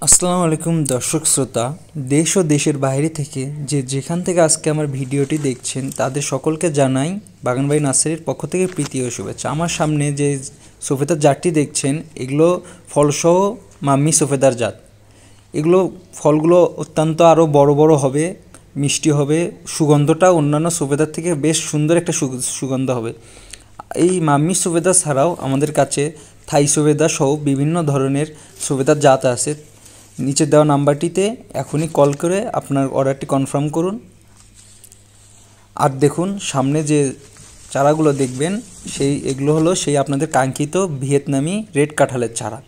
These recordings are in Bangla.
আসসালামু আলাইকুম দর্শক শ্রোতা, দেশ ও দেশের বাইরে থেকে যেখান থেকে আজকে আমার ভিডিওটি দেখছেন তাদের সকলকে জানাই বাগানবাড়ি নার্সারির পক্ষ থেকে প্রীতি ও শুভেচ্ছা। আমার সামনে যে সফেদার জাতটি দেখছেন এগুলো ফলসহ মাম্মি সফেদার জাত। এগুলো ফলগুলো অত্যন্ত আরও বড় বড় হবে, মিষ্টি হবে, সুগন্ধটা অন্যান্য সফেদার থেকে বেশ সুন্দর একটা সুগন্ধ হবে। এই মাম্মি সফেদা ছাড়াও আমাদের কাছে থাই সফেদা সহ বিভিন্ন ধরনের সফেদার জাত আছে। নিচে দেওয়া নাম্বারটিতে এখনই কল করে আপনার অর্ডারটি কনফার্ম করুন। আর দেখুন সামনে যে চারাগুলো দেখবেন এগুলো হলো সেই আপনাদের কাঙ্ক্ষিত ভিয়েতনামি রেড কাঁঠালের চারা।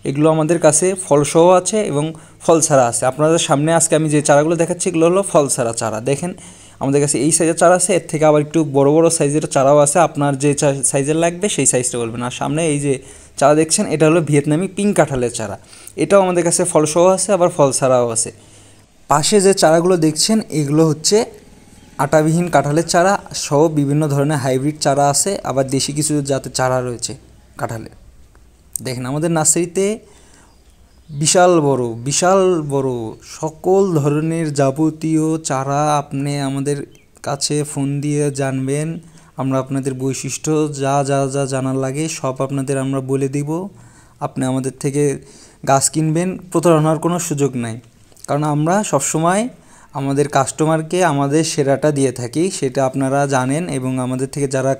এগুলো আমাদের কাছে ফলসহ আছে এবং ফল ছাড়া আছে। আপনাদের সামনে আজকে আমি যে চারাগুলো দেখাচ্ছি এগুলো হলো ফল ছাড়া চারা। দেখেন আমাদের কাছে এই সাইজের চারা আছে, এর থেকে আবার একটু বড় বড় সাইজের চারাও আছে। আপনার যে সাইজের লাগবে সেই সাইজটা বলবেন। আর সামনে এই যে চারা দেখছেন এটা হলো ভিয়েতনামি পিঙ্ক কাঁঠালের চারা। এটাও আমাদের কাছে ফলসহ আছে, আবার ফল ছাড়াও আছে। পাশে যে চারাগুলো দেখছেন এগুলো হচ্ছে আটাবিহীন কাঁঠালের চারা সহ বিভিন্ন ধরনের হাইব্রিড চারা আছে, আবার দেশি কিছু জাতের চারা রয়েছে কাঁঠালের। দেখেন আমাদের নার্সারিতে বিশাল বড় সকল ধরনের যাবতীয় চারা আপনি আমাদের কাছে ফোন দিয়ে জানবেন। আমরা আপনাদের বৈশিষ্ট্য যা জানার লাগে সব আপনাদের আমরা বলে দিব। আপনি আমাদের থেকে গাছ কিনবেন, প্রতারণার কোনো সুযোগ নাই, কারণ আমরা সবসময় আমাদের কাস্টমারকে আমাদের সেরাটা দিয়ে থাকি, সেটা আপনারা জানেন এবং আমাদের থেকে যারা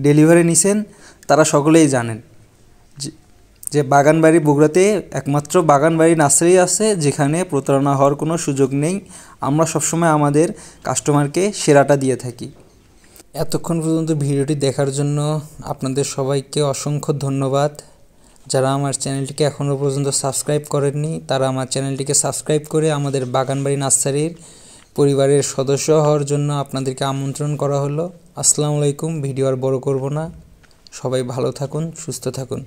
ডেলিভারি নিছেন তারা সকলেই জানেন যে বাগানবাড়ি বগুড়াতে একমাত্র বাগানবাড়ি নার্সারি আছে যেখানে প্রতারণা হওয়ার কোনো সুযোগ নেই। আমরা সবসময় আমাদের কাস্টমারকে সেরাটা দিয়ে থাকি। এতক্ষণ পর্যন্ত ভিডিওটি দেখার জন্য আপনাদের সবাইকে অসংখ্য ধন্যবাদ। যারা আমার চ্যানেলটিকে এখনও পর্যন্ত সাবস্ক্রাইব করেননি তারা আমার চ্যানেলটিকে সাবস্ক্রাইব করে আমাদের বাগানবাড়ি নার্সারির পরিবারের সদস্য হওয়ার জন্য আপনাদেরকে আমন্ত্রণ করা হলো। আসসালামু আলাইকুম। ভিডিও আর বড় করব না, সবাই ভালো থাকুন, সুস্থ থাকুন।